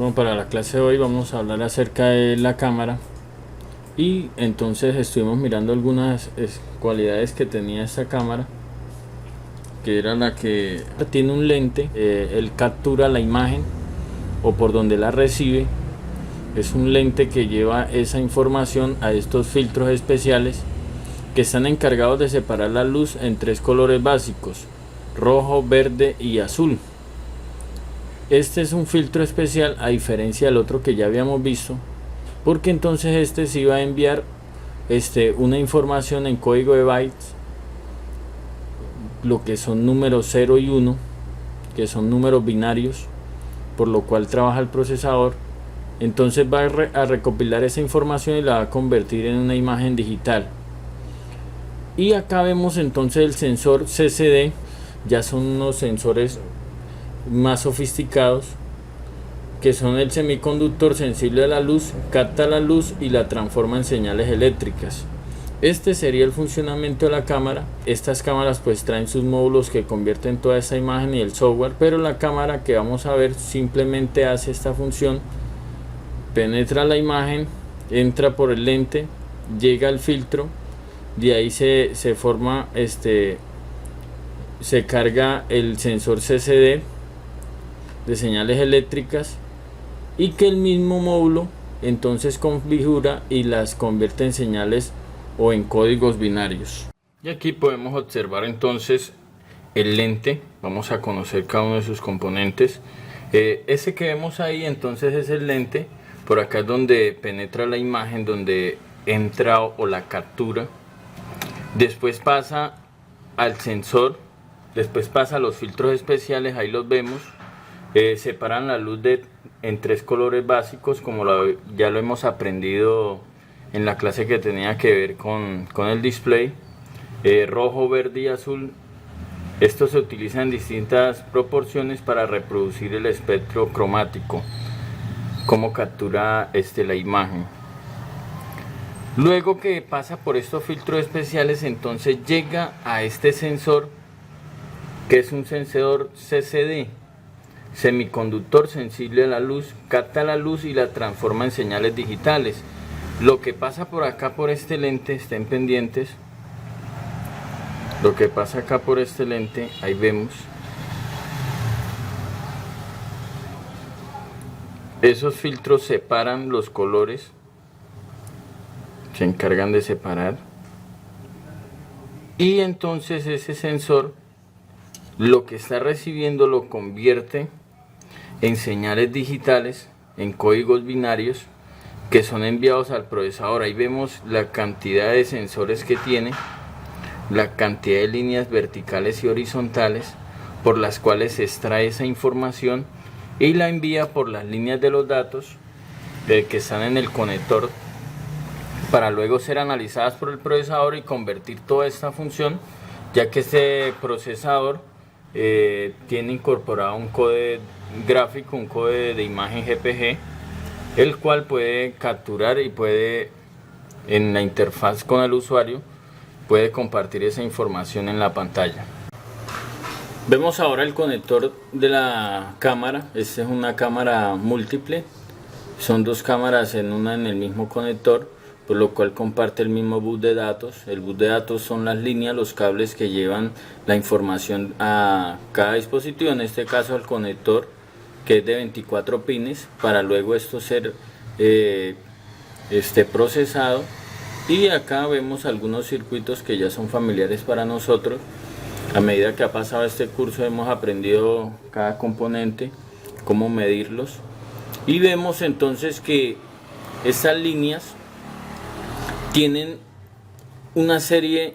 Bueno, para la clase de hoy vamos a hablar acerca de la cámara y entonces estuvimos mirando algunas cualidades que tenía esta cámara, que era la que tiene un lente, él captura la imagen o por donde la recibe. Es un lente que lleva esa información a estos filtros especiales que están encargados de separar la luz en tres colores básicos: rojo, verde y azul. Este es un filtro especial a diferencia del otro que ya habíamos visto, porque entonces este sí va a enviar una información en código de bytes, lo que son números 0 y 1, que son números binarios, por lo cual trabaja el procesador. Entonces va a recopilar esa información y la va a convertir en una imagen digital. Y acá vemos entonces el sensor CCD. Ya son unos sensores más sofisticados, que son el semiconductor sensible a la luz, capta la luz y la transforma en señales eléctricas. Este sería el funcionamiento de la cámara. Estas cámaras pues traen sus módulos que convierten toda esa imagen y el software, pero la cámara que vamos a ver simplemente hace esta función: penetra la imagen, entra por el lente, llega al filtro, de ahí se forma se carga el sensor CCD de señales eléctricas, y que el mismo módulo entonces configura y las convierte en señales o en códigos binarios. Y aquí podemos observar entonces el lente. Vamos a conocer cada uno de sus componentes. Ese que vemos ahí entonces es el lente. Por acá es donde penetra la imagen, donde entra o la captura. Después pasa al sensor, después pasa a los filtros especiales, ahí los vemos. Separan la luz en tres colores básicos, como ya lo hemos aprendido en la clase que tenía que ver con el display: rojo, verde y azul. Esto se utiliza en distintas proporciones para reproducir el espectro cromático, cómo captura la imagen. Luego que pasa por estos filtros especiales, entonces llega a este sensor, que es un sensor CCD, semiconductor sensible a la luz, capta la luz y la transforma en señales digitales. Lo que pasa por acá por este lente, estén pendientes, lo que pasa acá por este lente, ahí vemos esos filtros separan los colores, se encargan de separar, y entonces ese sensor lo que está recibiendo lo convierte en señales digitales, en códigos binarios, que son enviados al procesador. Ahí vemos la cantidad de sensores que tiene, la cantidad de líneas verticales y horizontales por las cuales se extrae esa información y la envía por las líneas de los datos que están en el conector, para luego ser analizadas por el procesador y convertir toda esta función, ya que este procesador tiene incorporado un código gráfico, un código de imagen GPG, el cual puede capturar y puede, en la interfaz con el usuario, puede compartir esa información en la pantalla. Vemos ahora el conector de la cámara. Esta es una cámara múltiple, son dos cámaras en el mismo conector, por lo cual comparte el mismo bus de datos. El bus de datos son las líneas, los cables que llevan la información a cada dispositivo, en este caso al conector, que es de 24 pines, para luego esto ser procesado. Y acá vemos algunos circuitos que ya son familiares para nosotros. A medida que ha pasado este curso hemos aprendido cada componente, cómo medirlos, y vemos entonces que estas líneas tienen una serie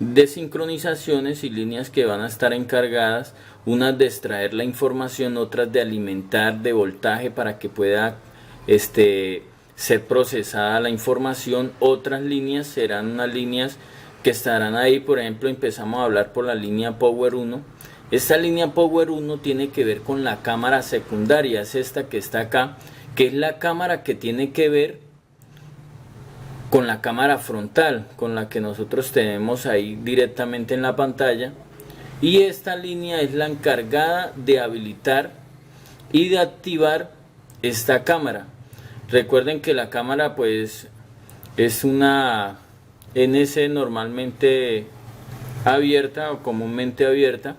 de sincronizaciones y líneas que van a estar encargadas, unas de extraer la información, otras de alimentar de voltaje para que pueda ser procesada la información. Otras líneas serán unas líneas que estarán ahí. Por ejemplo, empezamos a hablar por la línea Power 1. Esta línea Power 1 tiene que ver con la cámara secundaria, es esta que está acá, que es la cámara que tiene que ver con la cámara frontal, con la que nosotros tenemos ahí directamente en la pantalla. Y esta línea es la encargada de habilitar y de activar esta cámara. Recuerden que la cámara pues es una NC normalmente abierta o comúnmente abierta.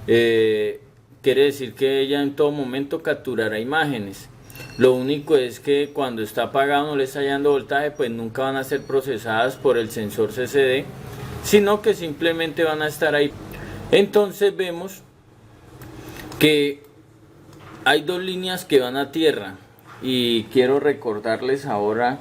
Quiere decir que ella en todo momento capturará imágenes. Lo único es que cuando está apagado, no le está dando voltaje, pues nunca van a ser procesadas por el sensor CCD, sino que simplemente van a estar ahí. Entonces vemos que hay dos líneas que van a tierra, y quiero recordarles ahora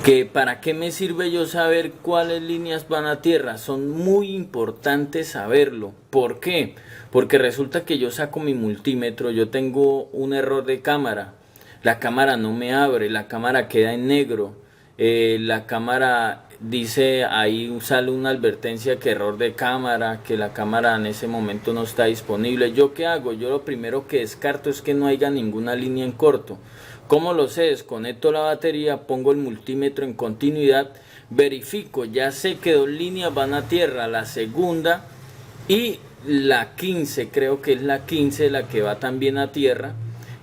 que para qué me sirve yo saber cuáles líneas van a tierra. Son muy importantes saberlo. ¿Por qué? Porque resulta que yo saco mi multímetro, yo tengo un error de cámara, la cámara no me abre, la cámara queda en negro, la cámara dice, ahí sale una advertencia que error de cámara, que la cámara en ese momento no está disponible. ¿Yo qué hago? Yo lo primero que descarto es que no haya ninguna línea en corto. ¿Cómo lo sé? Desconecto la batería, pongo el multímetro en continuidad, verifico, ya sé que dos líneas van a tierra, la segunda y la 15, creo que es la 15 la que va también a tierra.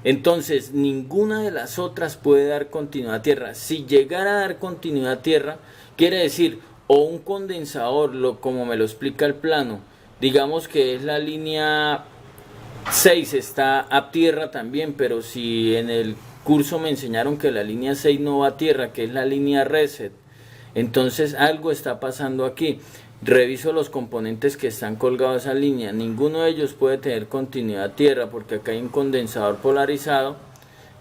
Entonces ninguna de las otras puede dar continuidad a tierra. Si llegara a dar continuidad a tierra, quiere decir o un condensador, como me lo explica el plano, digamos que es la línea 6, está a tierra también, pero si en el curso me enseñaron que la línea 6 no va a tierra, que es la línea reset, entonces algo está pasando aquí. Reviso los componentes que están colgados a esa línea, ninguno de ellos puede tener continuidad a tierra, porque acá hay un condensador polarizado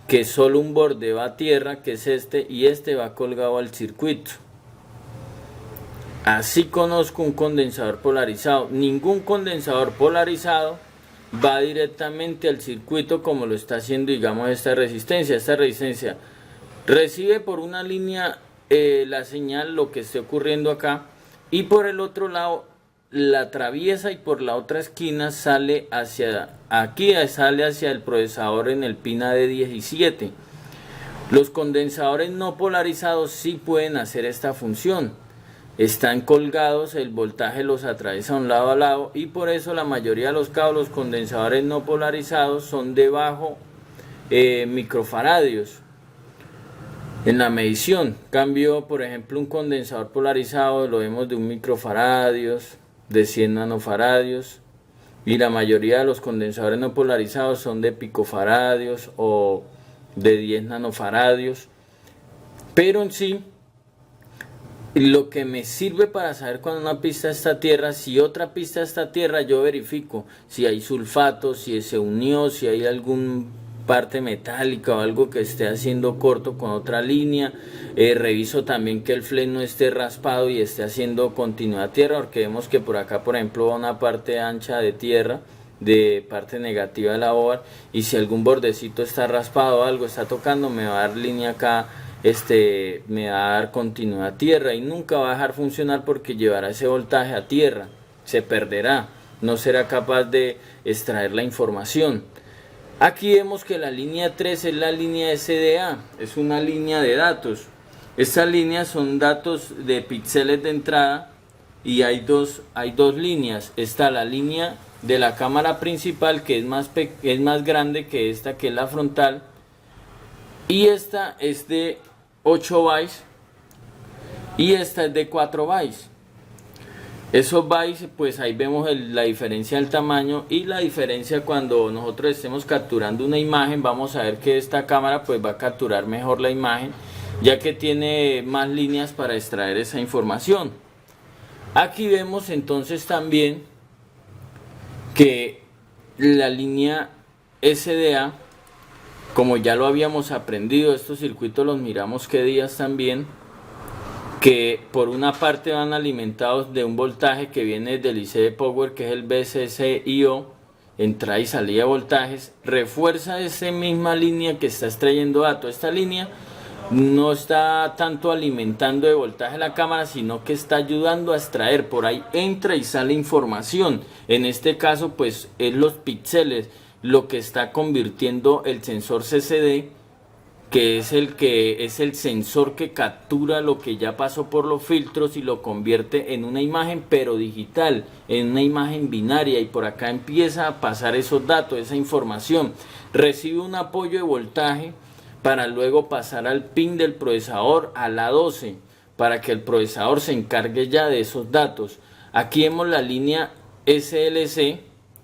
que solo un borde va a tierra, que es este, y este va colgado al circuito. Así conozco un condensador polarizado. Ningún condensador polarizado va directamente al circuito como lo está haciendo, digamos, esta resistencia. Esta resistencia recibe por una línea la señal, lo que esté ocurriendo acá, y por el otro lado la atraviesa, y por la otra esquina sale hacia aquí, sale hacia el procesador en el pin AD17. Los condensadores no polarizados sí pueden hacer esta función. Están colgados, el voltaje los atraviesa de un lado a lado, y por eso la mayoría de los cabos, los condensadores no polarizados, son de bajo microfaradios en la medición. Cambio, por ejemplo, un condensador polarizado lo vemos de 1 microfaradios, de 100 nanofaradios, y la mayoría de los condensadores no polarizados son de picofaradios o de 10 nanofaradios. Pero en sí, lo que me sirve para saber cuando una pista está a tierra, si otra pista está a tierra, yo verifico si hay sulfato, si se unió, si hay algún parte metálica o algo que esté haciendo corto con otra línea. Reviso también que el flex no esté raspado y esté haciendo continuidad a tierra, porque vemos que por acá, por ejemplo, va una parte ancha de tierra, de parte negativa de la board, y si algún bordecito está raspado o algo está tocando, me va a dar línea acá, me va a dar continuidad a tierra, y nunca va a dejar funcionar porque llevará ese voltaje a tierra, se perderá, no será capaz de extraer la información. Aquí vemos que la línea 3 es la línea SDA, es una línea de datos. Estas líneas son datos de píxeles de entrada, y hay dos líneas. Está la línea de la cámara principal, que es más grande que esta, que es la frontal, y esta es de 8 bytes y esta es de 4 bytes. Esos bytes, pues ahí vemos la diferencia del tamaño, y la diferencia cuando nosotros estemos capturando una imagen. Vamos a ver que esta cámara pues va a capturar mejor la imagen, ya que tiene más líneas para extraer esa información. Aquí vemos entonces también que la línea SDA, como ya lo habíamos aprendido, estos circuitos los miramos qué días también, que por una parte van alimentados de un voltaje que viene del IC Power, que es el BCC-IO, entrada y salida de voltajes, refuerza esa misma línea que está extrayendo datos. Esta línea no está tanto alimentando de voltaje la cámara, sino que está ayudando a extraer, por ahí entra y sale información. En este caso pues es los píxeles lo que está convirtiendo el sensor CCD que es el sensor que captura lo que ya pasó por los filtros y lo convierte en una imagen, pero digital, en una imagen binaria, y por acá empieza a pasar esos datos, esa información. Recibe un apoyo de voltaje para luego pasar al pin del procesador a la 12, para que el procesador se encargue ya de esos datos. Aquí vemos la línea SLC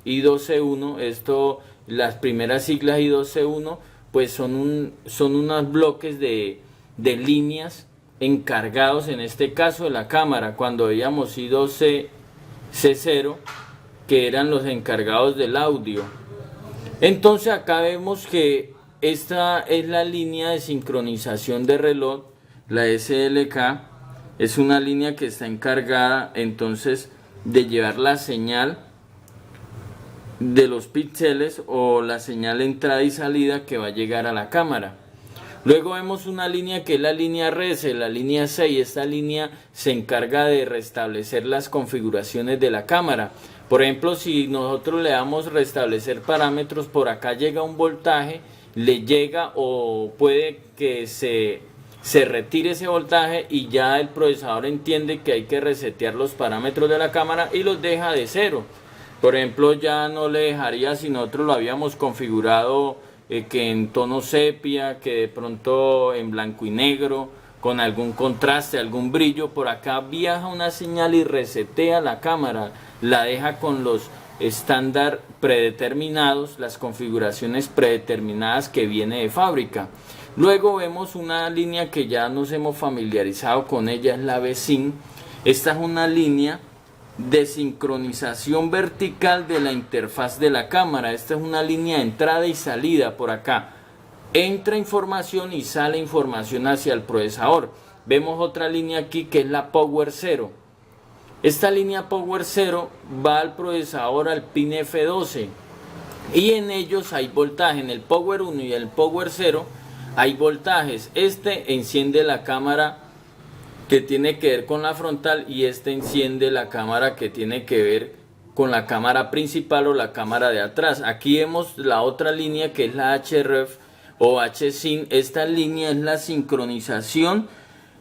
I2C1, esto, las primeras siglas I2C1, pues son unos bloques de líneas encargados, en este caso de la cámara, cuando veíamos I2C0, que eran los encargados del audio. Entonces acá vemos que esta es la línea de sincronización de reloj, la SLK, es una línea que está encargada entonces de llevar la señal de los píxeles o la señal de entrada y salida que va a llegar a la cámara. Luego vemos una línea que es la línea RS, la línea 6. Esta línea se encarga de restablecer las configuraciones de la cámara. Por ejemplo, si nosotros le damos restablecer parámetros, por acá llega un voltaje, le llega, o puede que se retire ese voltaje y ya el procesador entiende que hay que resetear los parámetros de la cámara y los deja de cero. Por ejemplo, ya no le dejaría, si nosotros lo habíamos configurado que en tono sepia, que de pronto en blanco y negro, con algún contraste, algún brillo, por acá viaja una señal y resetea la cámara, la deja con los estándar predeterminados, las configuraciones predeterminadas que viene de fábrica. Luego vemos una línea que ya nos hemos familiarizado con ella, es la VSync. Esta es una línea de sincronización vertical de la interfaz de la cámara. Esta es una línea de entrada y salida. Por acá entra información y sale información hacia el procesador. Vemos otra línea aquí que es la Power 0. Esta línea Power 0 va al procesador, al pin F12, y en ellos hay voltaje. En el Power 1 y el Power 0 hay voltajes. Este enciende la cámara que tiene que ver con la frontal, y este enciende la cámara que tiene que ver con la cámara principal o la cámara de atrás. Aquí vemos la otra línea que es la HREF o HSync. Esta línea es la sincronización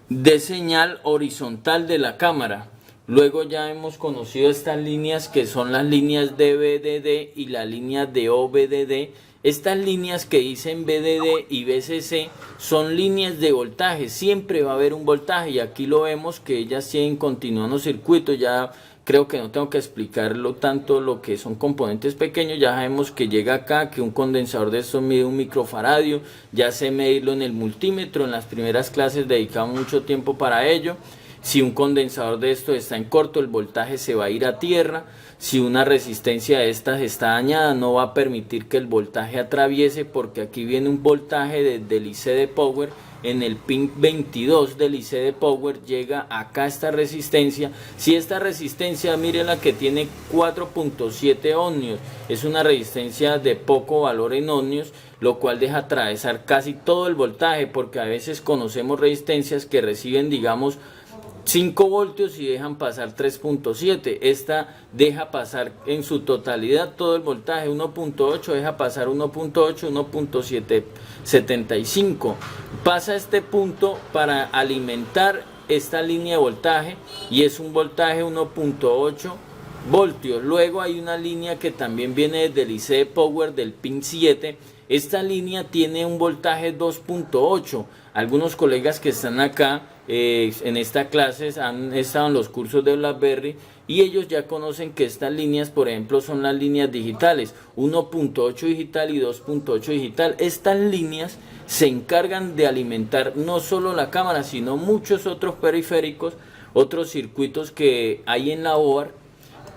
de señal horizontal de la cámara. Luego ya hemos conocido estas líneas que son las líneas de VDD y la línea de OBDD. Estas líneas que dicen BDD y BCC son líneas de voltaje, siempre va a haber un voltaje, y aquí lo vemos que ellas siguen continuando circuitos. Ya creo que no tengo que explicarlo tanto lo que son componentes pequeños. Ya sabemos que llega acá, que un condensador de estos mide 1 microfaradio, ya sé medirlo en el multímetro, en las primeras clases dedicamos mucho tiempo para ello. Si un condensador de estos está en corto, el voltaje se va a ir a tierra. Si una resistencia de estas está dañada, no va a permitir que el voltaje atraviese, porque aquí viene un voltaje del IC de Power. En el pin 22 del IC de Power llega acá esta resistencia. Si esta resistencia, miren la que tiene 4.7 ohmios, es una resistencia de poco valor en ohmios, lo cual deja atravesar casi todo el voltaje, porque a veces conocemos resistencias que reciben, digamos, 5 voltios y dejan pasar 3.7. Esta deja pasar en su totalidad todo el voltaje. 1.8 deja pasar 1.8, 1.775. Pasa este punto para alimentar esta línea de voltaje, y es un voltaje 1.8 voltios. Luego hay una línea que también viene desde el IC de Power del pin 7. Esta línea tiene un voltaje 2.8. Algunos colegas que están acá en esta clase han estado en los cursos de BlackBerry, y ellos ya conocen que estas líneas, por ejemplo, son las líneas digitales, 1.8 digital y 2.8 digital. Estas líneas se encargan de alimentar no solo la cámara, sino muchos otros periféricos, otros circuitos que hay en la board,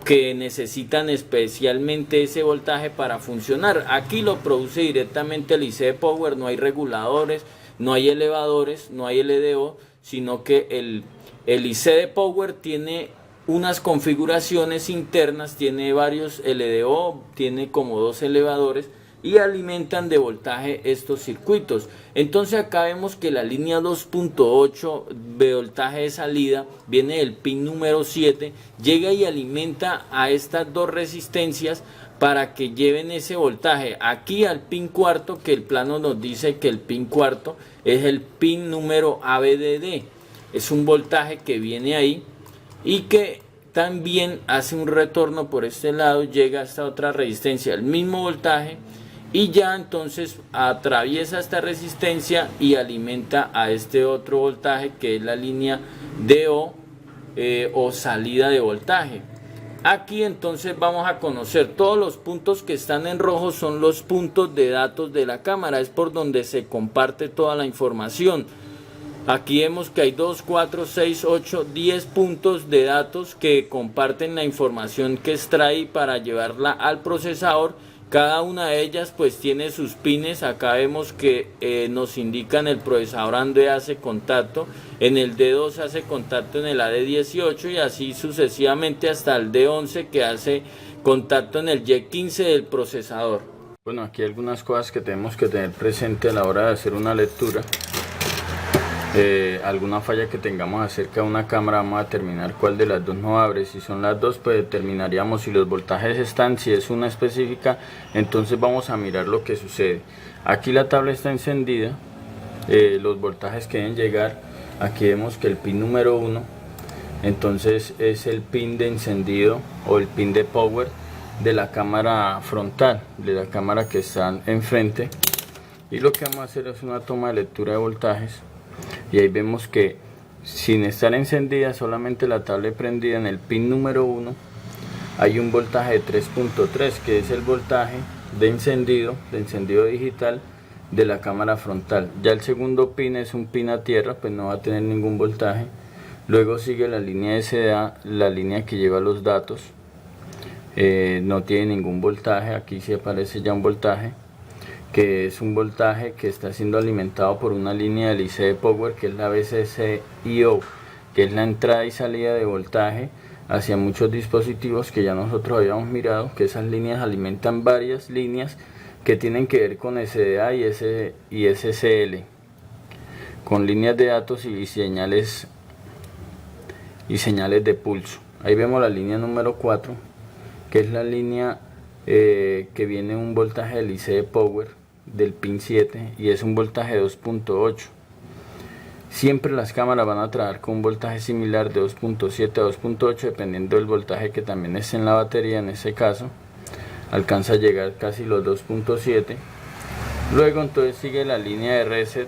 que necesitan especialmente ese voltaje para funcionar. Aquí lo produce directamente el IC de Power, no hay reguladores, no hay elevadores, no hay LDO, sino que el IC de Power tiene unas configuraciones internas, tiene varios LDO, tiene como 2 elevadores, y alimentan de voltaje estos circuitos. Entonces acá vemos que la línea 2.8 de voltaje de salida viene del pin número 7, llega y alimenta a estas dos resistencias para que lleven ese voltaje aquí al pin cuarto, que el plano nos dice que el pin cuarto es el pin número ABDD. Es un voltaje que viene ahí y que también hace un retorno por este lado, llega hasta otra resistencia, el mismo voltaje, y ya entonces atraviesa esta resistencia y alimenta a este otro voltaje que es la línea DO o salida de voltaje. Aquí entonces vamos a conocer todos los puntos que están en rojo, son los puntos de datos de la cámara, es por donde se comparte toda la información. Aquí vemos que hay 2, 4, 6, 8, 10 puntos de datos que comparten la información que extrae para llevarla al procesador. Cada una de ellas pues tiene sus pines. Acá vemos que nos indican el procesador donde hace contacto. En el D2 hace contacto en el AD18 y así sucesivamente hasta el D11 que hace contacto en el Y15 del procesador. Bueno, aquí hay algunas cosas que tenemos que tener presente a la hora de hacer una lectura. Alguna falla que tengamos acerca de una cámara, vamos a determinar cuál de las dos no abre. Si son las dos, pues determinaríamos si los voltajes están. Si es una específica, entonces vamos a mirar lo que sucede. Aquí la tabla está encendida, los voltajes que deben llegar. Aquí vemos que el pin número 1 entonces es el pin de encendido o el pin de power de la cámara frontal, de la cámara que está enfrente, y lo que vamos a hacer es una toma de lectura de voltajes. Y ahí vemos que sin estar encendida, solamente la tabla prendida, en el pin número 1 hay un voltaje de 3.3 que es el voltaje de encendido digital de la cámara frontal. Ya el segundo pin es un pin a tierra, pues no va a tener ningún voltaje. Luego sigue la línea SA, la línea que lleva los datos, no tiene ningún voltaje. Aquí sí aparece ya un voltaje, que es un voltaje que está siendo alimentado por una línea del IC de Power, que es la VCC-IO, que es la entrada y salida de voltaje hacia muchos dispositivos que ya nosotros habíamos mirado, que esas líneas alimentan varias líneas que tienen que ver con SDA y SCL, con líneas de datos y señales de pulso. Ahí vemos la línea número 4, que es la línea que viene un voltaje del IC de Power del pin 7 y es un voltaje de 2.8. Siempre las cámaras van a trabajar con un voltaje similar de 2.7 a 2.8 dependiendo del voltaje que también esté en la batería. En este caso alcanza a llegar casi los 2.7. luego entonces sigue la línea de reset.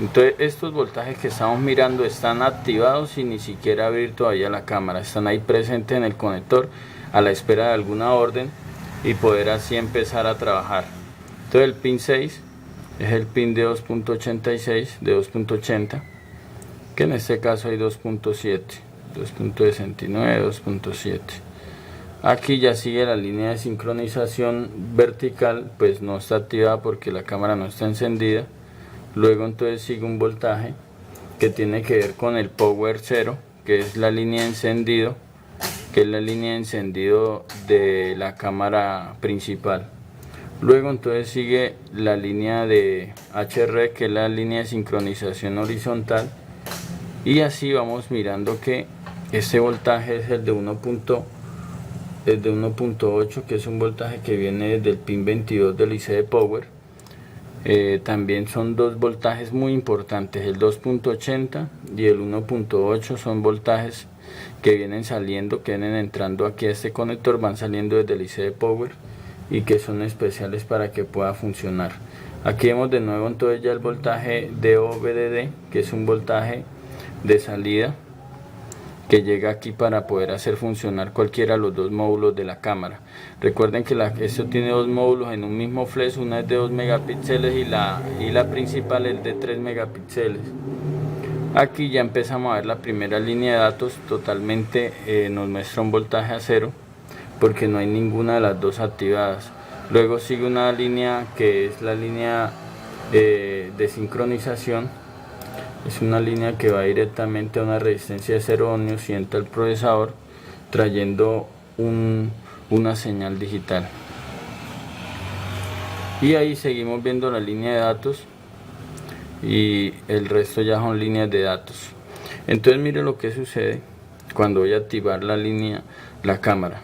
Entonces estos voltajes que estamos mirando están activados sin ni siquiera abrir todavía la cámara, están ahí presentes en el conector a la espera de alguna orden y poder así empezar a trabajar. Entonces el pin 6 es el pin de 2.86, de 2.80, que en este caso hay 2.7, 2.69, 2.7. Aquí ya sigue la línea de sincronización vertical, pues no está activada porque la cámara no está encendida. Luego entonces sigue un voltaje que tiene que ver con el power 0, que es la línea de encendido, de la cámara principal. Luego entonces sigue la línea de HR, que es la línea de sincronización horizontal, y así vamos mirando que este voltaje es el de 1.8, que es un voltaje que viene desde el pin 22 del IC de Power. También son dos voltajes muy importantes, el 2.80 y el 1.8, son voltajes que vienen saliendo, que vienen entrando aquí a este conector, van saliendo desde el IC de Power y que son especiales para que pueda funcionar. Aquí vemos de nuevo entonces ya el voltaje DO-VDD, que es un voltaje de salida que llega aquí para poder hacer funcionar cualquiera de los dos módulos de la cámara. Recuerden que esto tiene dos módulos en un mismo flash, una es de 2 megapíxeles y la principal es de 3 megapíxeles. Aquí ya empezamos a ver la primera línea de datos, totalmente nos muestra un voltaje a 0 porque no hay ninguna de las dos activadas. Luego sigue una línea que es la línea de sincronización. Es una línea que va directamente a una resistencia de 0 ohmios y entra al procesador trayendo una señal digital. Y ahí seguimos viendo la línea de datos y el resto ya son líneas de datos. Entonces mire lo que sucede cuando voy a activar la cámara.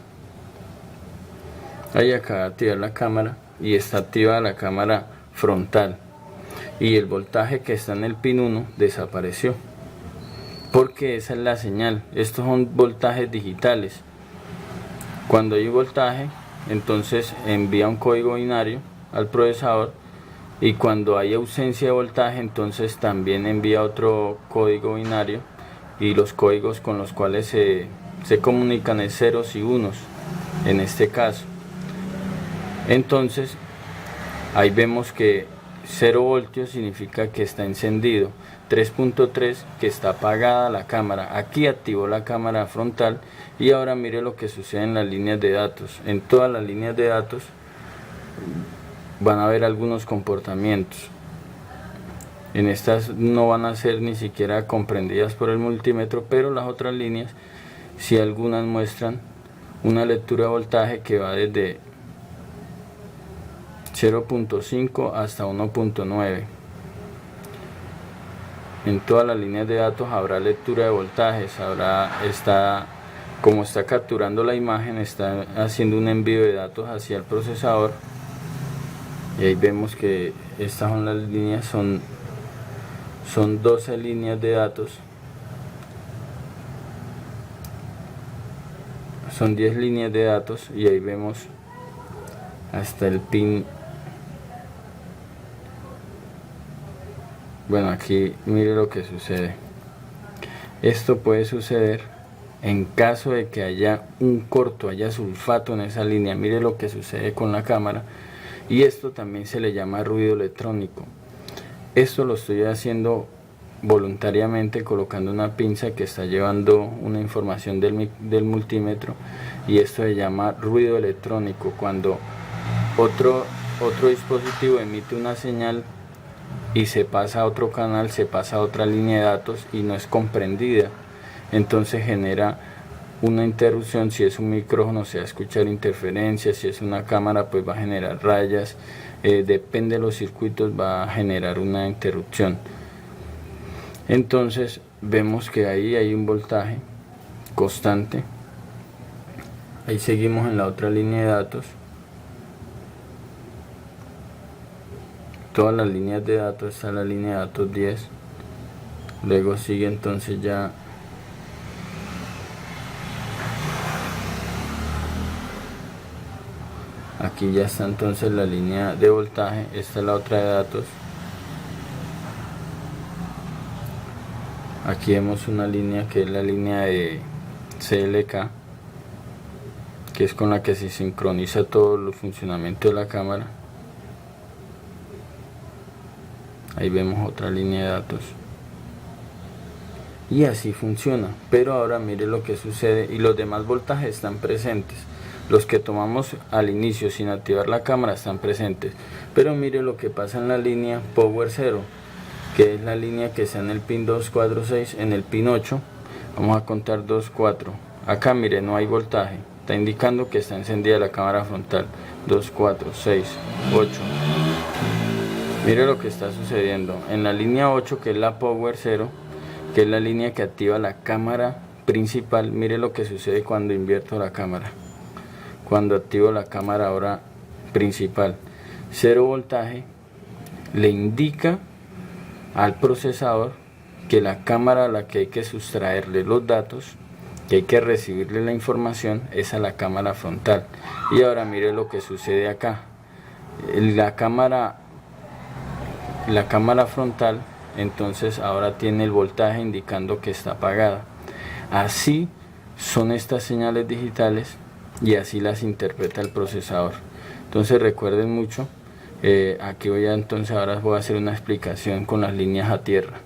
Ahí acaba de activar la cámara y está activada la cámara frontal, y el voltaje que está en el pin 1 desapareció, porque esa es la señal. Estos son voltajes digitales. Cuando hay voltaje, entonces envía un código binario al procesador, y cuando hay ausencia de voltaje, entonces también envía otro código binario, y los códigos con los cuales se comunican es ceros y unos en este caso. Entonces ahí vemos que 0 voltios significa que está encendido, 3.3 que está apagada la cámara. Aquí activó la cámara frontal, y ahora mire lo que sucede en las líneas de datos. En todas las líneas de datos van a haber algunos comportamientos. En estas no van a ser ni siquiera comprendidas por el multímetro, pero las otras líneas sí, algunas muestran una lectura de voltaje que va desde 0.5 hasta 1.9. En todas las líneas de datos habrá lectura de voltajes, como está capturando la imagen, está haciendo un envío de datos hacia el procesador, y ahí vemos que estas son las líneas, son 12 líneas de datos, son 10 líneas de datos, y ahí vemos hasta el pin. Bueno, aquí mire lo que sucede. Esto puede suceder en caso de que haya un corto, haya sulfato en esa línea. Mire lo que sucede con la cámara, y esto también se le llama ruido electrónico. Esto lo estoy haciendo voluntariamente colocando una pinza que está llevando una información del multímetro, y esto se llama ruido electrónico. Cuando otro dispositivo emite una señal y se pasa a otro canal, se pasa a otra línea de datos y no es comprendida, entonces genera una interrupción. Si es un micrófono se va a escuchar interferencias, si es una cámara pues va a generar rayas, depende de los circuitos, va a generar una interrupción. Entonces vemos que ahí hay un voltaje constante. Ahí seguimos en la otra línea de datos. Todas las líneas de datos, está la línea de datos 10, luego sigue entonces ya aquí ya está entonces la línea de voltaje. Esta es la otra de datos. Aquí vemos una línea que es la línea de CLK, que es con la que se sincroniza todo el funcionamiento de la cámara. Ahí vemos otra línea de datos, y así funciona. Pero ahora mire lo que sucede, y los demás voltajes están presentes. Los que tomamos al inicio sin activar la cámara están presentes, pero mire lo que pasa en la línea Power 0, que es la línea que está en el pin 2, 4, 6. En el pin 8 vamos a contar 2, 4. Acá mire, no hay voltaje, está indicando que está encendida la cámara frontal. 2, 4, 6, 8. Mire lo que está sucediendo en la línea 8, que es la Power 0, que es la línea que activa la cámara principal. Mire lo que sucede cuando invierto la cámara, cuando activo la cámara ahora principal. 0 voltaje le indica al procesador que la cámara a la que hay que sustraerle los datos, que hay que recibirle la información, es a la cámara frontal. Y ahora mire lo que sucede acá. La cámara frontal entonces ahora tiene el voltaje indicando que está apagada. Así son estas señales digitales, y así las interpreta el procesador. Entonces recuerden mucho, aquí ahora voy a hacer una explicación con las líneas a tierra.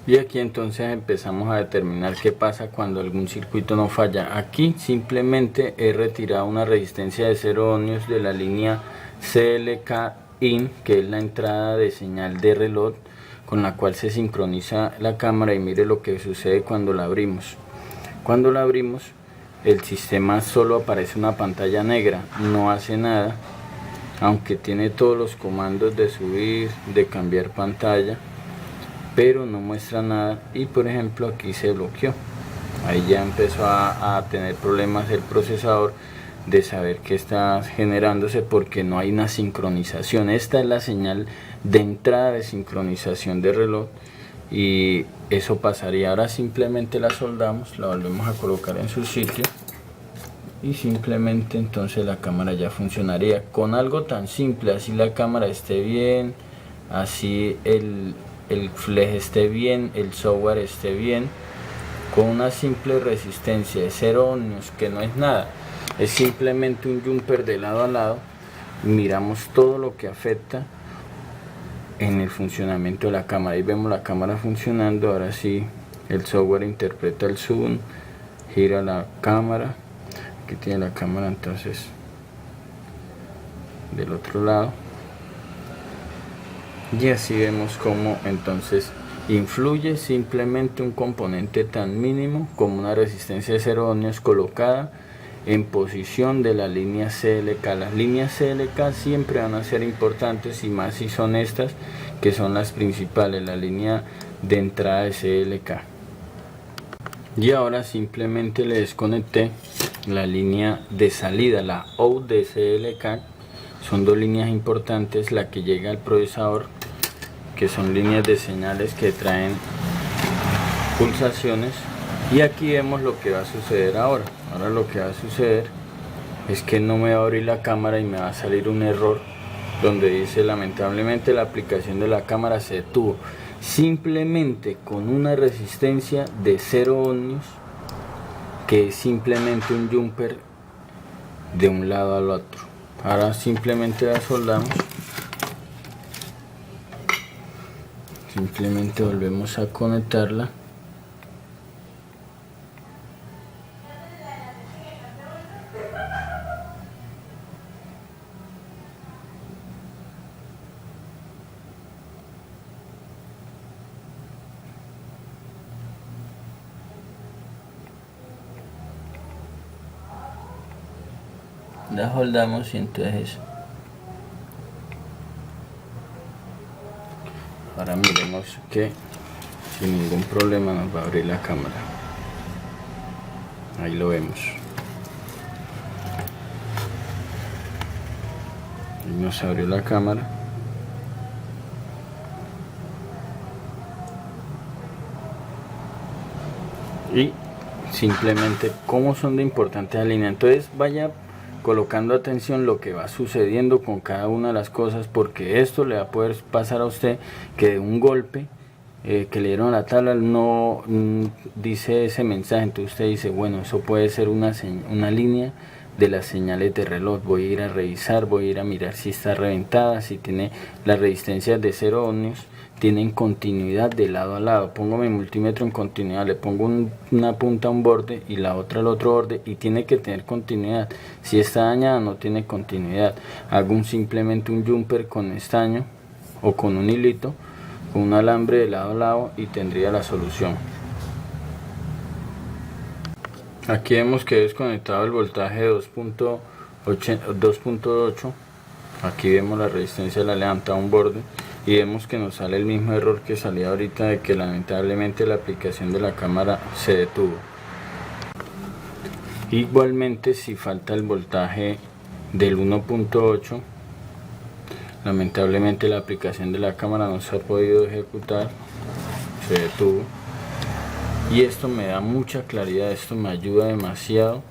Y aquí entonces empezamos a determinar qué pasa cuando algún circuito no falla. Aquí simplemente he retirado una resistencia de 0 ohmios de la línea CLK in, que es la entrada de señal de reloj con la cual se sincroniza la cámara, y mire lo que sucede cuando la abrimos. Cuando la abrimos, el sistema solo aparece una pantalla negra, no hace nada, aunque tiene todos los comandos de subir, de cambiar pantalla, pero no muestra nada. Y por ejemplo aquí se bloqueó, ahí ya empezó a tener problemas el procesador. de saber que está generándose, porque no hay una sincronización. Esta es la señal de entrada de sincronización de reloj y eso pasaría. Ahora simplemente la soldamos, la volvemos a colocar en su sitio y simplemente entonces la cámara ya funcionaría con algo tan simple. Así la cámara esté bien, así el flash esté bien, el software esté bien, con una simple resistencia de 0 ohmios, que no es nada, es simplemente un jumper de lado a lado. Miramos todo lo que afecta en el funcionamiento de la cámara. Ahí vemos la cámara funcionando. Ahora sí, el software interpreta el zoom, gira la cámara. Aquí tiene la cámara entonces del otro lado, y así vemos cómo entonces influye simplemente un componente tan mínimo como una resistencia de 0 ohmios colocada en posición de la línea CLK. Las líneas CLK siempre van a ser importantes, y más si son estas, que son las principales, la línea de entrada de CLK. Y ahora simplemente le desconecté la línea de salida, la out de CLK. Son dos líneas importantes, la que llega al procesador, que son líneas de señales que traen pulsaciones. Y aquí vemos lo que va a suceder ahora. Ahora lo que va a suceder es que no me va a abrir la cámara y me va a salir un error donde dice: lamentablemente la aplicación de la cámara se detuvo. Simplemente con una resistencia de 0 ohmios, que es simplemente un jumper de un lado al otro. Ahora simplemente la soldamos, simplemente volvemos a conectarla. La soldamos y entonces ahora miremos que sin ningún problema nos va a abrir la cámara. Ahí lo vemos. Y nos abrió la cámara. Y simplemente cómo son de importantes las líneas. Entonces vaya colocando atención lo que va sucediendo con cada una de las cosas, porque esto le va a poder pasar a usted que de un golpe que le dieron a la tabla no dice ese mensaje. Entonces usted dice: bueno, eso puede ser una línea de las señales de reloj. Voy a ir a revisar, voy a ir a mirar si está reventada, si tiene las resistencias de 0 ohmios, tienen continuidad de lado a lado. Pongo mi multímetro en continuidad, le pongo una punta a un borde y la otra al otro borde, y tiene que tener continuidad. Si está dañada, no tiene continuidad. Hago simplemente un jumper con estaño o con un hilito, con un alambre de lado a lado, y tendría la solución. Aquí vemos que he desconectado el voltaje de 2.8. Aquí vemos la resistencia, la levanta a un borde, y vemos que nos sale el mismo error que salía ahorita, de que lamentablemente la aplicación de la cámara se detuvo. Igualmente, si falta el voltaje del 1.8, lamentablemente la aplicación de la cámara no se ha podido ejecutar, se detuvo. Y esto me da mucha claridad, esto me ayuda demasiado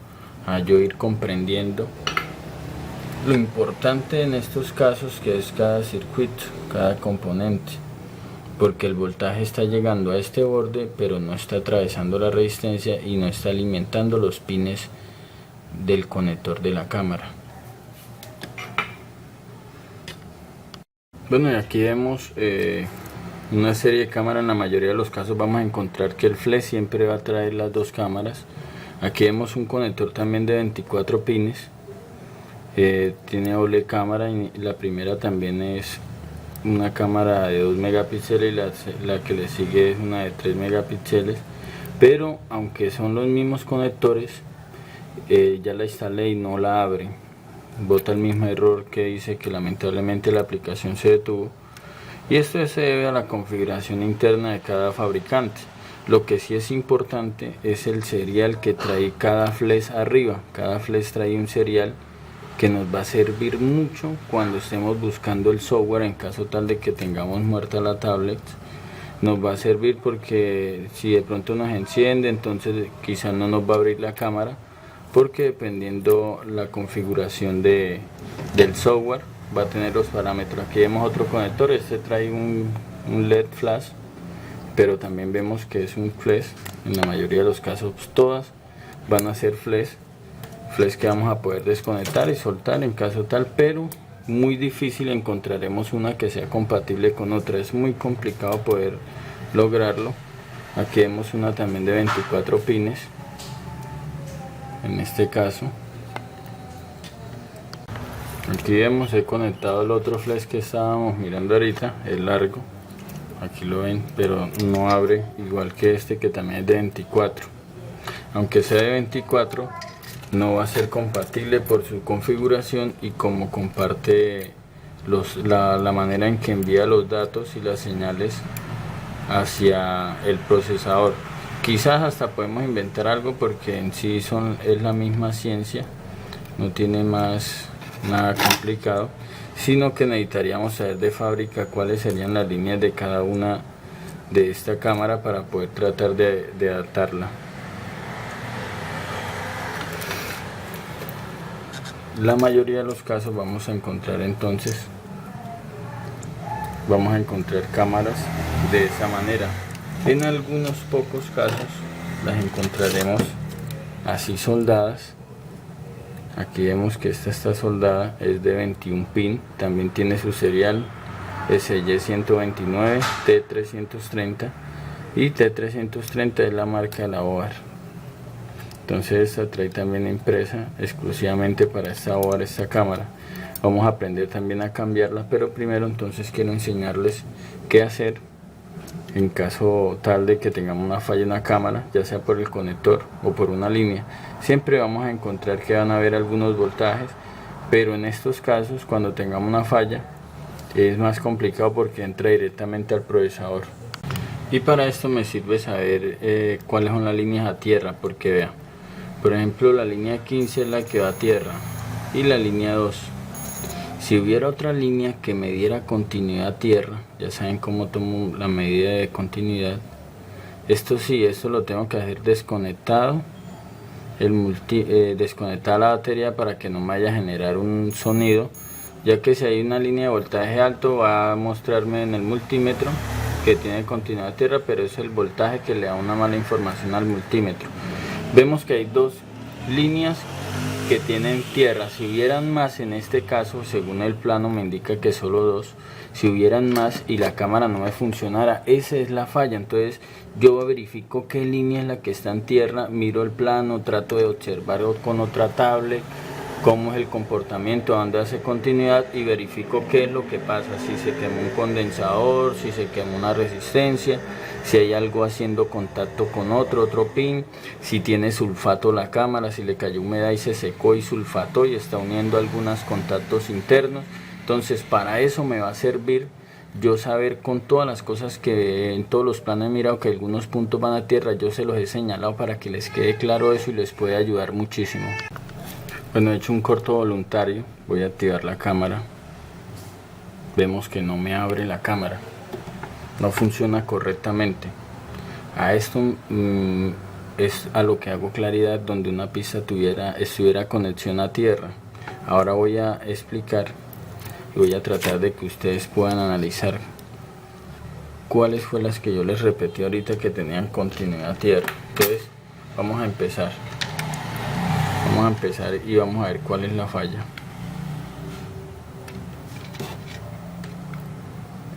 a yo ir comprendiendo lo importante en estos casos, que es cada circuito, cada componente, porque el voltaje está llegando a este borde, pero no está atravesando la resistencia y no está alimentando los pines del conector de la cámara. Bueno, y aquí vemos una serie de cámaras. En la mayoría de los casos vamos a encontrar que el flash siempre va a traer las dos cámaras. Aquí vemos un conector también de 24 pines. Tiene doble cámara, y la primera también es una cámara de 2 megapíxeles y la que le sigue es una de 3 megapíxeles. Pero aunque son los mismos conectores, ya la instalé y no la abre. Bota el mismo error que dice que lamentablemente la aplicación se detuvo. Y esto se debe a la configuración interna de cada fabricante. Lo que sí es importante es el serial que trae cada flash arriba. Cada flash trae un serial que nos va a servir mucho cuando estemos buscando el software, en caso tal de que tengamos muerta la tablet. Nos va a servir porque si de pronto nos enciende, entonces quizás no nos va a abrir la cámara, porque dependiendo la configuración del software va a tener los parámetros. Aquí vemos otro conector, este trae un LED flash, pero también vemos que es un flash. En la mayoría de los casos todas van a ser flash que vamos a poder desconectar y soltar en caso tal, pero muy difícil encontraremos una que sea compatible con otra. Es muy complicado poder lograrlo. Aquí vemos una también de 24 pines en este caso. Aquí vemos, he conectado el otro flash que estábamos mirando ahorita, el largo. Aquí lo ven, pero no abre, igual que este que también es de 24. Aunque sea de 24, no va a ser compatible por su configuración y como comparte la manera en que envía los datos y las señales hacia el procesador. Quizás hasta podemos inventar algo, porque en sí es la misma ciencia, no tiene más nada complicado, sino que necesitaríamos saber de fábrica cuáles serían las líneas de cada una de esta cámara para poder tratar de adaptarla. La mayoría de los casos vamos a encontrar cámaras de esa manera. En algunos pocos casos las encontraremos así soldadas. Aquí vemos que esta está soldada, es de 21 pin, también tiene su serial SY129, T330, y T330 es la marca de la OAR. Entonces esta trae también impresa exclusivamente para esta OAR, esta cámara. Vamos a aprender también a cambiarla, pero primero entonces quiero enseñarles qué hacer en caso tal de que tengamos una falla en la cámara, ya sea por el conector o por una línea. Siempre vamos a encontrar que van a haber algunos voltajes, pero en estos casos, cuando tengamos una falla, es más complicado porque entra directamente al procesador. Y para esto me sirve saber cuáles son las líneas a tierra, porque vean, por ejemplo, la línea 15 es la que va a tierra y la línea 2. Si hubiera otra línea que me diera continuidad a tierra, ya saben cómo tomo la medida de continuidad. Esto lo tengo que hacer desconectado, desconectar la batería para que no me vaya a generar un sonido, ya que si hay una línea de voltaje alto va a mostrarme en el multímetro que tiene continuidad a tierra, pero es el voltaje que le da una mala información al multímetro. Vemos que hay dos líneas que tienen tierra. Si hubieran más, en este caso según el plano me indica que solo dos. Si hubieran más y la cámara no me funcionara, esa es la falla. Entonces yo verifico qué línea es la que está en tierra, miro el plano, trato de observar con otra tablet cómo es el comportamiento, dónde hace continuidad, y verifico qué es lo que pasa, si se quemó un condensador, si se quemó una resistencia, si hay algo haciendo contacto con otro pin, si tiene sulfato la cámara, si le cayó humedad y se secó y sulfató y está uniendo algunos contactos internos. Entonces para eso me va a servir yo saber, con todas las cosas que en todos los planos he mirado que algunos puntos van a tierra, yo se los he señalado para que les quede claro eso y les puede ayudar muchísimo. Bueno, he hecho un corto voluntario, voy a activar la cámara. Vemos que no me abre la cámara, no funciona correctamente. A esto es a lo que hago claridad, donde una pista estuviera conexión a tierra. Ahora voy a explicar y voy a tratar de que ustedes puedan analizar cuáles fueron las que yo les repetí ahorita que tenían continuidad a tierra. Entonces vamos a empezar y vamos a ver cuál es la falla.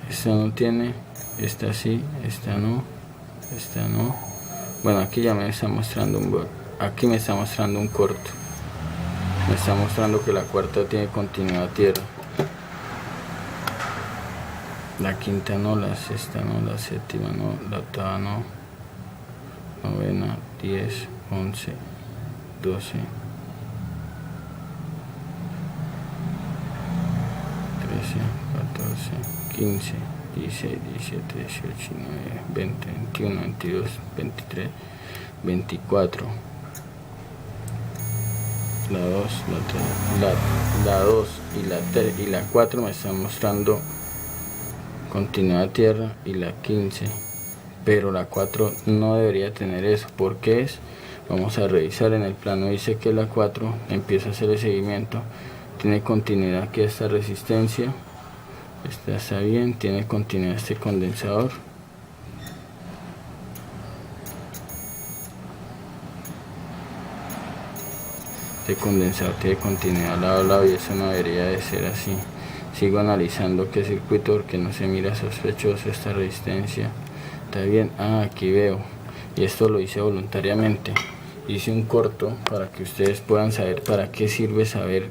Esta no tiene, esta sí, esta no. Bueno, aquí ya me está mostrando aquí me está mostrando un corto. Me está mostrando que la cuarta tiene continuidad a tierra. La quinta no, la sexta no, la séptima no, la octava no, novena, 10, 11, 12, 13, 14, 15. 16, 17, 18, 19, 20, 21, 22, 23, 24. La 2, la 2 y la 4 me están mostrando continuidad a tierra, y la 15, pero la 4 no debería tener eso. ¿Por qué es? Vamos a revisar. En el plano dice que la 4 empieza a hacer el seguimiento, tiene continuidad aquí esta resistencia, esta está bien, tiene continuidad este condensador, este condensador tiene continuidad lado a lado, y eso no debería de ser así. Sigo analizando qué circuito, porque no se mira sospechoso. Esta resistencia está bien. Aquí veo, y esto lo hice voluntariamente, hice un corto para que ustedes puedan saber para qué sirve saber.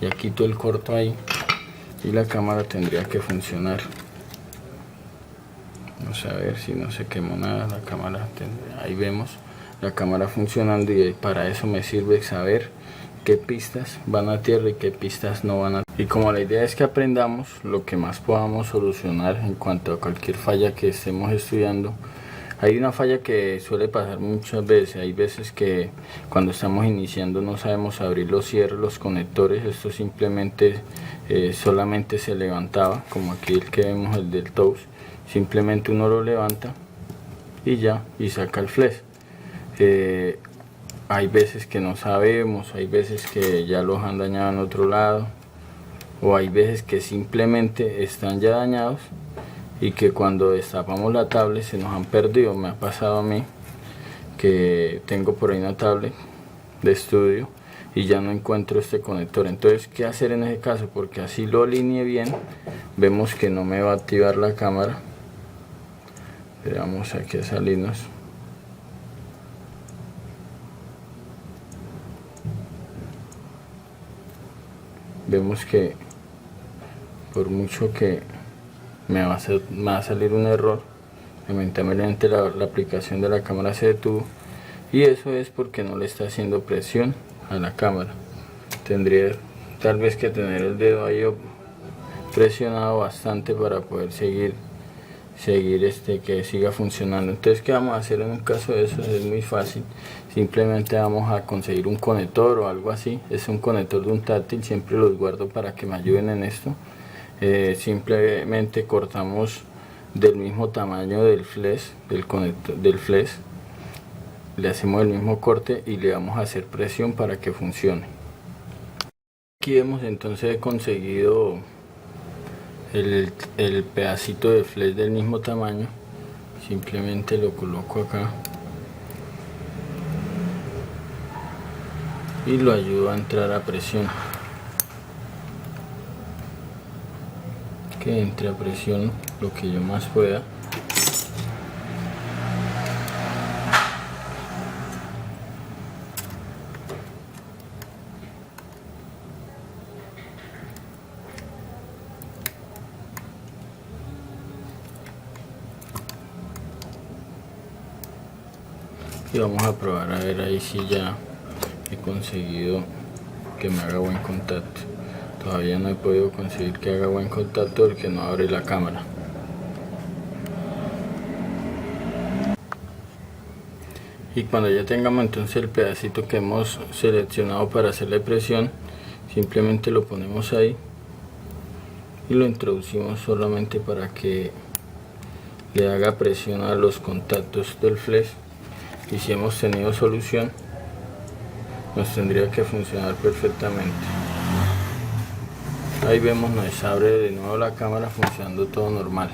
Ya quito el corto ahí y la cámara tendría que funcionar. Vamos a ver si no se quemó nada. La cámara ahí vemos la cámara funcionando, y para eso me sirve saber qué pistas van a tierra y qué pistas no van a tierra. Y como la idea es que aprendamos lo que más podamos solucionar en cuanto a cualquier falla que estemos estudiando. Hay una falla que suele pasar muchas veces. Hay veces que cuando estamos iniciando no sabemos abrir los cierres, los conectores. Esto simplemente solamente se levantaba, como aquí el que vemos, el del TOUS. Simplemente uno lo levanta y ya, y saca el flash. Hay veces que no sabemos, hay veces que ya los han dañado en otro lado, o hay veces que simplemente están ya dañados y que cuando destapamos la tablet se nos han perdido. Me ha pasado a mí que tengo por ahí una tablet de estudio y ya no encuentro este conector. Entonces, ¿qué hacer en ese caso? Porque así lo alineé bien, vemos que no me va a activar la cámara. Vamos aquí a salirnos. Vemos que por mucho que me va a salir un error, lamentablemente la aplicación de la cámara se detuvo, y eso es porque no le está haciendo presión a la cámara. Tendría tal vez que tener el dedo ahí presionado bastante para poder seguir que siga funcionando. Entonces, ¿qué vamos a hacer en un caso de eso? Es muy fácil. Simplemente vamos a conseguir un conector o algo así. Es un conector de un táctil, siempre los guardo para que me ayuden en esto. Simplemente cortamos del mismo tamaño del flash, del conector del flash, le hacemos el mismo corte y le vamos a hacer presión para que funcione. Aquí hemos entonces conseguido el pedacito de flash del mismo tamaño. Simplemente lo coloco acá y lo ayudo a entrar a presión, que entre a presión lo que yo más pueda. Y vamos a probar a ver ahí si ya he conseguido que me haga buen contacto. Todavía no he podido conseguir que haga buen contacto porque no abre la cámara. Y cuando ya tengamos entonces el pedacito que hemos seleccionado para hacerle presión, simplemente lo ponemos ahí y lo introducimos solamente para que le haga presión a los contactos del flash. Y si hemos tenido solución, nos tendría que funcionar perfectamente. Ahí vemos, nos abre de nuevo la cámara, funcionando todo normal.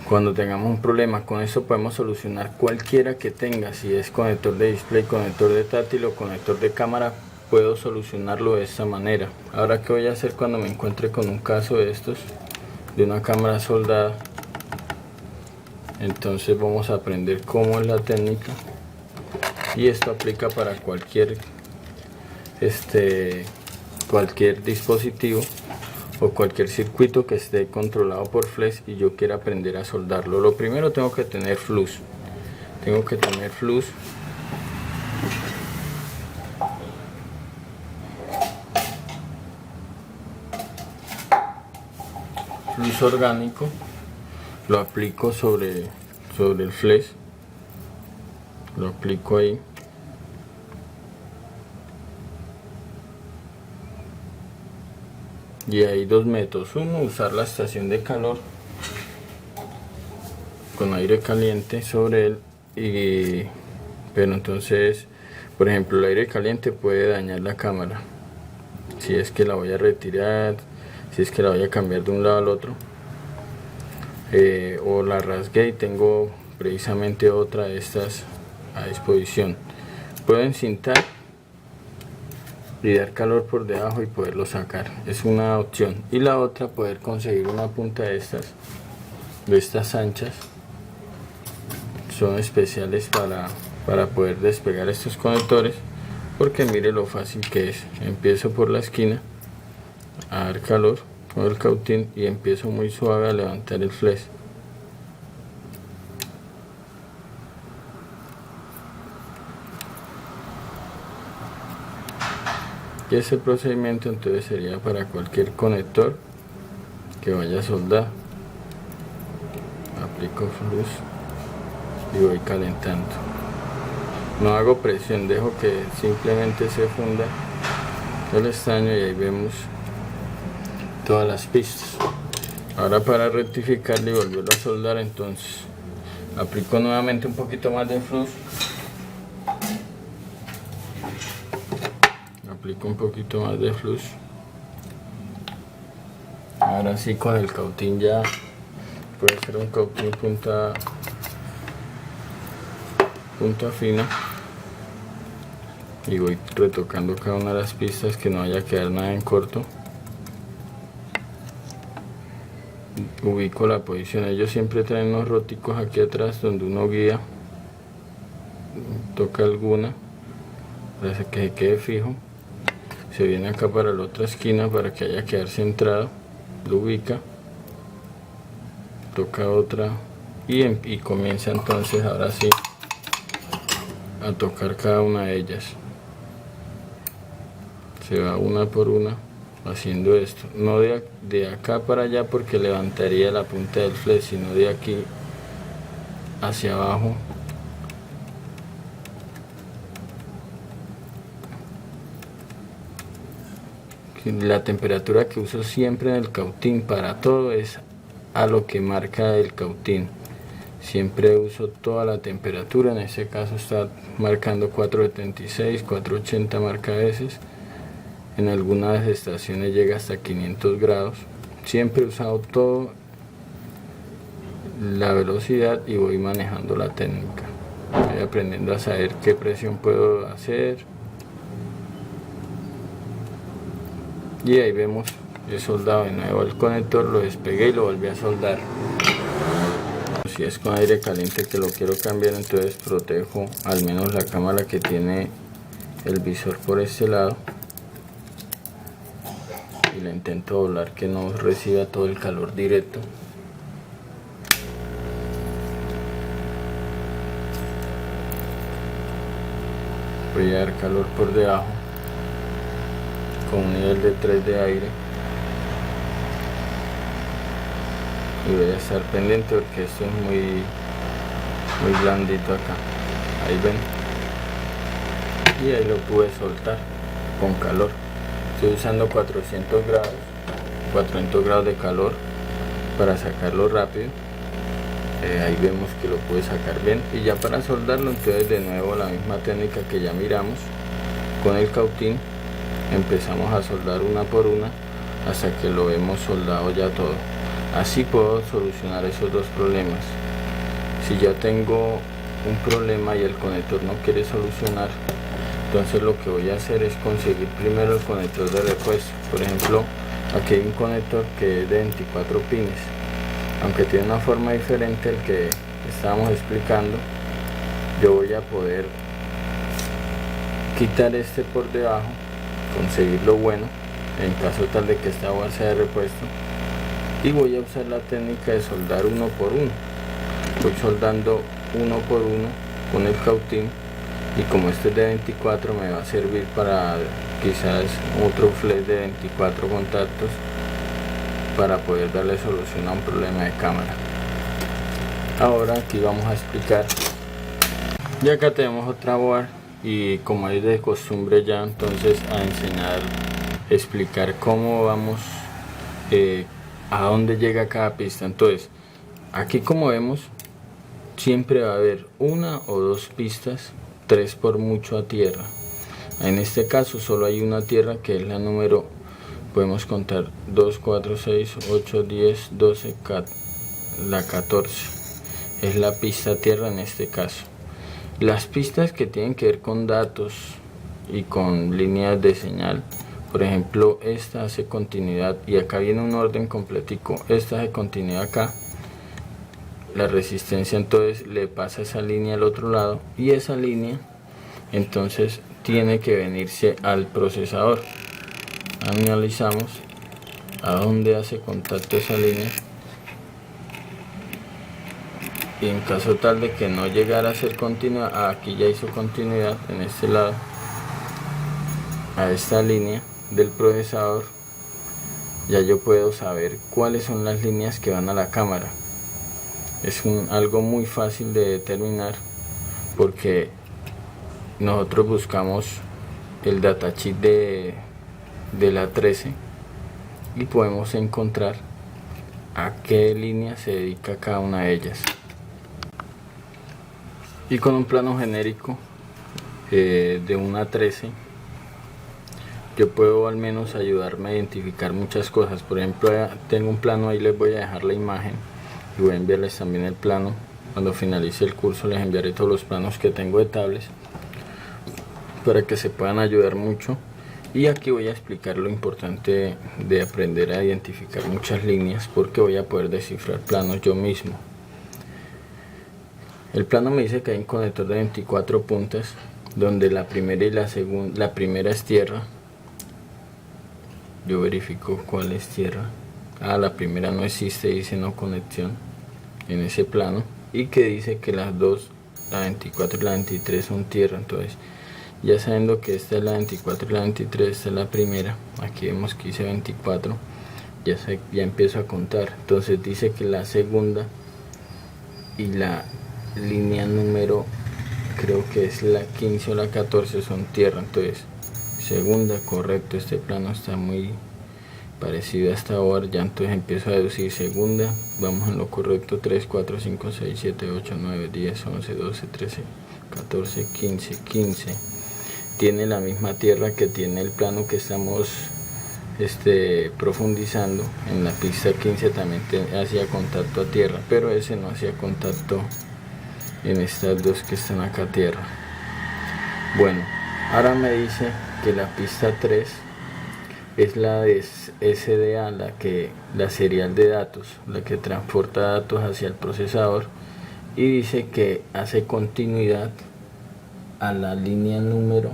Cuando tengamos un problema con eso, podemos solucionar cualquiera que tenga. Si es conector de display, conector de táctil o conector de cámara, puedo solucionarlo de esta manera. Ahora, ¿qué voy a hacer cuando me encuentre con un caso de estos, de una cámara soldada? Entonces vamos a aprender cómo es la técnica, y esto aplica para cualquier dispositivo o cualquier circuito que esté controlado por flash y yo quiera aprender a soldarlo. Lo primero, tengo que tener flux. grease orgánico, lo aplico sobre el flex, lo aplico ahí. Y hay dos métodos: uno, usar la estación de calor con aire caliente sobre él, pero entonces, por ejemplo, el aire caliente puede dañar la cámara si es que la voy a retirar, si es que la voy a cambiar de un lado al otro, o la rasgué y tengo precisamente otra de estas a disposición. Puedo encintar y dar calor por debajo y poderlo sacar, es una opción. Y la otra, poder conseguir una punta de estas anchas, son especiales para poder despegar estos conectores, porque mire lo fácil que es. Empiezo por la esquina a dar calor con el cautín y empiezo muy suave a levantar el flex. Y ese procedimiento entonces sería para cualquier conector que vaya a soldar. Aplico flux y voy calentando. No hago presión, dejo que simplemente se funda el estaño y ahí vemos todas las pistas. Ahora, para rectificarle y volverlo a soldar, entonces aplico nuevamente un poquito más de flux, aplico un poquito más de flux. Ahora sí, con el cautín, ya puede ser un cautín punta fina, y voy retocando cada una de las pistas, que no vaya a quedar nada en corto. Ubico la posición. Ellos siempre traen unos róticos aquí atrás donde uno guía, toca alguna para que se quede fijo, se viene acá para la otra esquina para que haya quedar centrado, lo ubica, toca otra y comienza entonces ahora sí a tocar cada una de ellas. Se va una por una haciendo esto, no de acá para allá porque levantaría la punta del flex, sino de aquí hacia abajo. La temperatura que uso siempre en el cautín para todo es a lo que marca el cautín. Siempre uso toda la temperatura. En este caso está marcando 476, 480 marca a veces. En algunas estaciones llega hasta 500 grados. Siempre he usado todo, la velocidad, y voy manejando la técnica. Voy aprendiendo a saber qué presión puedo hacer. Y ahí vemos, he soldado de nuevo el conector, lo despegué y lo volví a soldar. Si es con aire caliente que lo quiero cambiar, entonces protejo al menos la cámara que tiene el visor por este lado y le intento doblar que no reciba todo el calor directo. Voy a dar calor por debajo con un nivel de 3 de aire y voy a estar pendiente porque esto es muy blandito acá. Ahí ven, y ahí lo pude soltar con calor. Estoy usando 400 grados de calor para sacarlo rápido. Ahí vemos que lo pude sacar bien. Y ya para soldarlo, entonces de nuevo la misma técnica que ya miramos, con el cautín empezamos a soldar una por una hasta que lo hemos soldado ya todo. Así puedo solucionar esos dos problemas. Si ya tengo un problema y el conector no quiere solucionar, entonces lo que voy a hacer es conseguir primero el conector de repuesto. Por ejemplo, aquí hay un conector que es de 24 pines, aunque tiene una forma diferente al que estábamos explicando. Yo voy a poder quitar este por debajo, conseguir lo bueno en caso tal de que esta sea de repuesto, y voy a usar la técnica de soldar uno por uno. Voy soldando uno por uno con el cautín, y como este es de 24 me va a servir para quizás otro flex de 24 contactos, para poder darle solución a un problema de cámara. Ahora aquí vamos a explicar, ya acá tenemos otra board y como es de costumbre ya, entonces a explicar cómo vamos, a dónde llega cada pista. Entonces aquí, como vemos, siempre va a haber una o dos pistas, 3 por mucho a tierra. En este caso solo hay una tierra, que es la número, podemos contar 2, 4, 6, 8, 10, 12, la 14. Es la pista tierra en este caso. Las pistas que tienen que ver con datos y con líneas de señal, por ejemplo, esta hace continuidad y acá viene un orden completico. Esta hace continuidad acá. La resistencia entonces le pasa esa línea al otro lado y esa línea entonces tiene que venirse al procesador. Analizamos a dónde hace contacto esa línea y en caso tal de que no llegara a ser continua, aquí ya hizo continuidad en este lado a esta línea del procesador. Ya yo puedo saber cuáles son las líneas que van a la cámara. Es algo muy fácil de determinar, porque nosotros buscamos el datasheet de la 13 y podemos encontrar a qué línea se dedica cada una de ellas. Y con un plano genérico de una 13, yo puedo al menos ayudarme a identificar muchas cosas. Por ejemplo, tengo un plano, ahí les voy a dejar la imagen y voy a enviarles también el plano. Cuando finalice el curso les enviaré todos los planos que tengo de tablets para que se puedan ayudar mucho. Y aquí voy a explicar lo importante de aprender a identificar muchas líneas, porque voy a poder descifrar planos yo mismo. El plano me dice que hay un conector de 24 puntas, donde la primera y la segunda, la primera es tierra. Yo verifico cuál es tierra. La primera no existe, dice no conexión en ese plano, y que dice que las dos, la 24 y la 23, son tierra. Entonces, ya sabiendo que esta es la 24 y la 23, esta es la primera, aquí vemos que dice 24, ya empiezo a contar. Entonces dice que la segunda y la línea número, creo que es la 15 o la 14, son tierra. Entonces segunda, correcto, este plano está muy parecido a esta hora, ya entonces empiezo a deducir segunda, vamos en lo correcto. 3, 4, 5, 6, 7, 8, 9, 10, 11, 12, 13, 14, 15 tiene la misma tierra que tiene el plano que estamos profundizando. En la pista 15 también hacía contacto a tierra, pero ese no hacía contacto en estas dos que están acá a tierra. Bueno, ahora me dice que la pista 3 es la de SDA, la serial de datos, la que transporta datos hacia el procesador, y dice que hace continuidad a la línea número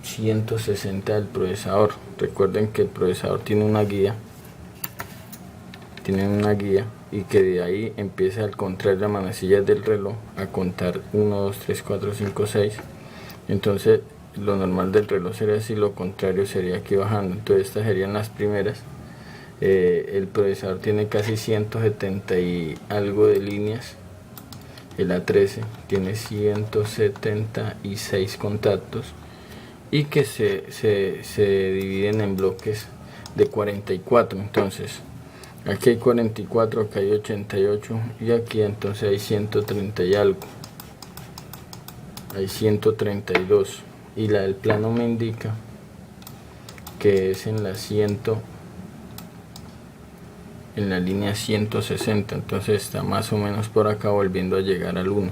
160 del procesador. Recuerden que el procesador tiene una guía y que de ahí empieza al contrario las manecillas del reloj a contar 1, 2, 3, 4, 5, 6. Entonces lo normal del reloj sería así, lo contrario sería aquí bajando. Entonces estas serían las primeras. El procesador tiene casi 170 y algo de líneas. El A13 tiene 176 contactos y que se dividen en bloques de 44. Entonces aquí hay 44, aquí hay 88 y aquí entonces hay 130 y algo, hay 132, y la del plano me indica que es en la línea 160, entonces está más o menos por acá volviendo a llegar al 1.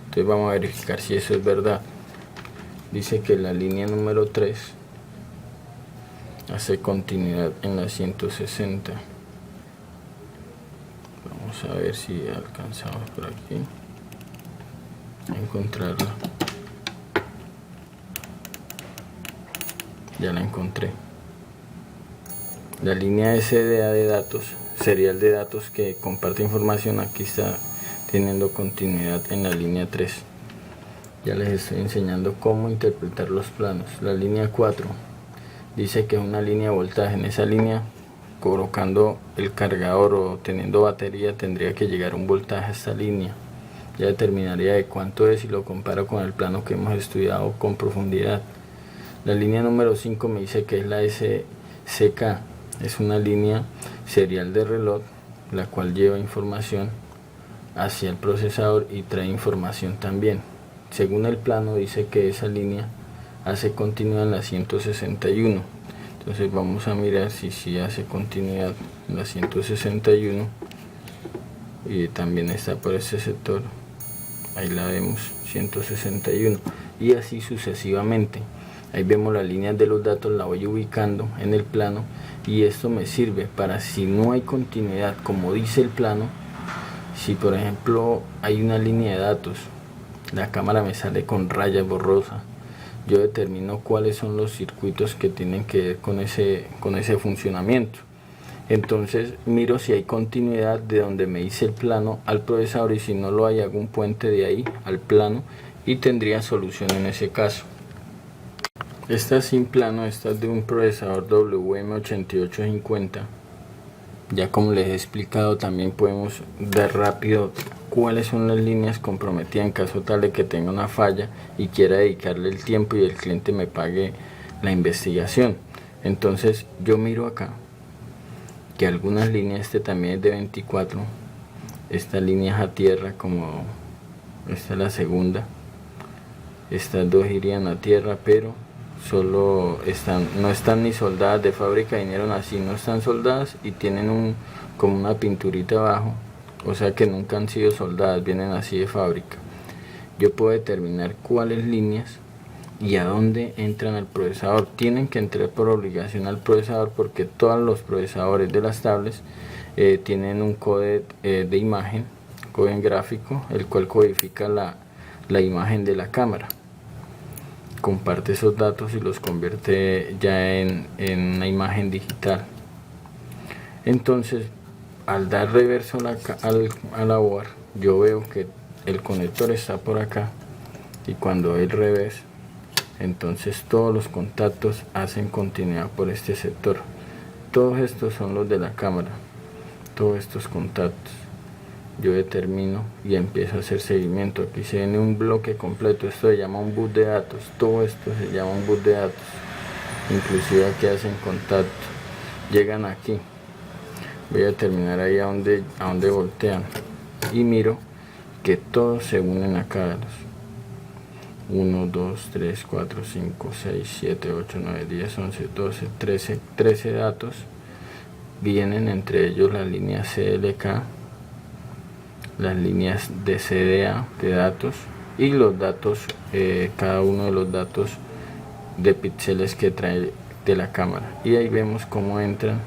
Entonces vamos a verificar si eso es verdad. Dice que la línea número 3 hace continuidad en la 160. Vamos a ver si alcanzamos por aquí a encontrarla. Ya la encontré. La línea SDA de datos, serial de datos que comparte información, aquí está teniendo continuidad en la línea 3. Ya les estoy enseñando cómo interpretar los planos. La línea 4 dice que es una línea de voltaje. En esa línea colocando el cargador o teniendo batería tendría que llegar un voltaje a esta línea. Ya determinaría de cuánto es y lo comparo con el plano que hemos estudiado con profundidad. La línea número 5 me dice que es la SCK, es una línea serial de reloj, la cual lleva información hacia el procesador y trae información también. Según el plano dice que esa línea hace continuidad en la 161. Entonces vamos a mirar si hace continuidad en la 161 y también está por este sector. Ahí la vemos, 161, y así sucesivamente. Ahí vemos las líneas de los datos, la voy ubicando en el plano y esto me sirve para, si no hay continuidad como dice el plano, si por ejemplo hay una línea de datos, la cámara me sale con raya borrosa, yo determino cuáles son los circuitos que tienen que ver con ese funcionamiento. Entonces miro si hay continuidad de donde me dice el plano al procesador, y si no lo hay, hago un puente de ahí al plano y tendría solución en ese caso. Esta es sin plano, esta es de un procesador WM8850. Ya como les he explicado, también podemos ver rápido cuáles son las líneas comprometidas en caso tal de que tenga una falla y quiera dedicarle el tiempo y el cliente me pague la investigación. Entonces yo miro acá que algunas líneas, este también es de 24, esta línea es a tierra, como esta es la segunda, estas dos irían a tierra, pero solo no están ni soldadas de fábrica, vinieron así, no están soldadas y tienen como una pinturita abajo, o sea que nunca han sido soldadas, vienen así de fábrica. Yo puedo determinar cuáles líneas y a dónde entran al procesador. Tienen que entrar por obligación al procesador, porque todos los procesadores de las tablets tienen un códec de imagen, códec gráfico, el cual codifica la imagen de la cámara, comparte esos datos y los convierte ya en una imagen digital. Entonces al dar reverso a la board, yo veo que el conector está por acá, y cuando doy el revés, entonces todos los contactos hacen continuidad por este sector. Todos estos son los de la cámara, todos estos contactos. Yo determino y empiezo a hacer seguimiento. Aquí se viene un bloque completo, esto se llama un bus de datos, todo esto se llama un bus de datos, inclusive aquí hacen contacto, llegan aquí, voy a determinar ahí a donde voltean y miro que todos se unen acá. 1, 2, 3, 4, 5, 6, 7, 8, 9, 10, 11, 12, 13 datos. Vienen entre ellos las líneas CLK, las líneas de CDA de datos y los datos, cada uno de los datos de píxeles que trae de la cámara. Y ahí vemos cómo entran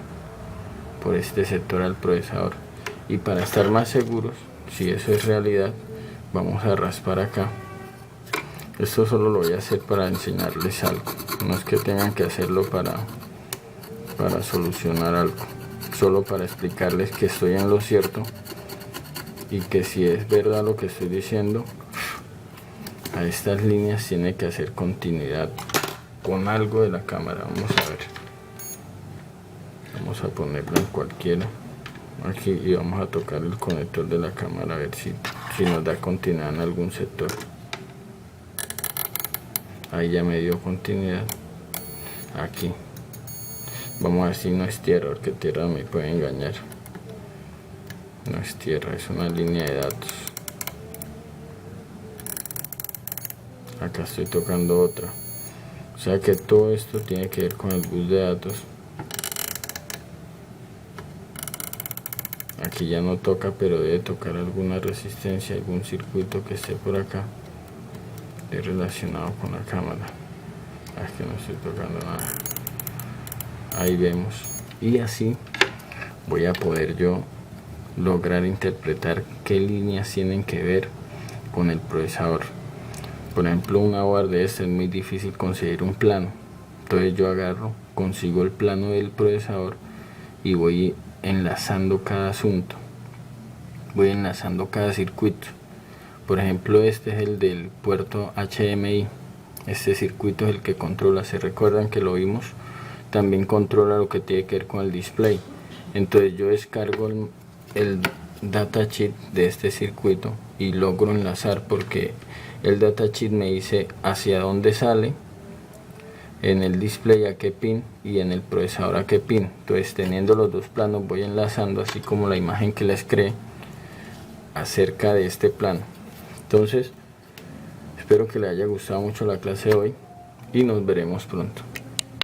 por este sector al procesador. Y para estar más seguros, si eso es realidad, vamos a raspar acá. Esto solo lo voy a hacer para enseñarles algo, no es que tengan que hacerlo para solucionar algo, solo para explicarles que estoy en lo cierto y que si es verdad lo que estoy diciendo, a estas líneas tiene que hacer continuidad con algo de la cámara. Vamos a ver, vamos a ponerlo en cualquiera aquí y vamos a tocar el conector de la cámara a ver si nos da continuidad en algún sector. Ahí ya me dio continuidad. Aquí vamos a ver si no es tierra, porque tierra me puede engañar. No es tierra, es una línea de datos. Acá estoy tocando otra, o sea que todo esto tiene que ver con el bus de datos. Aquí ya no toca, pero debe tocar alguna resistencia, algún circuito que esté por acá relacionado con la cámara. Aquí no estoy tocando nada. Ahí vemos, y así voy a poder yo lograr interpretar qué líneas tienen que ver con el procesador. Por ejemplo, una board de esta es muy difícil conseguir un plano, entonces yo agarro, consigo el plano del procesador y voy enlazando cada asunto, voy enlazando cada circuito. Por ejemplo, este es el del puerto HDMI, este circuito es el que controla, se recuerdan que lo vimos, también controla lo que tiene que ver con el display. Entonces yo descargo el datasheet de este circuito y logro enlazar, porque el datasheet me dice hacia dónde sale, en el display a qué pin y en el procesador a qué pin. Entonces, teniendo los dos planos, voy enlazando así como la imagen que les creé acerca de este plano. Entonces, espero que les haya gustado mucho la clase de hoy y nos veremos pronto.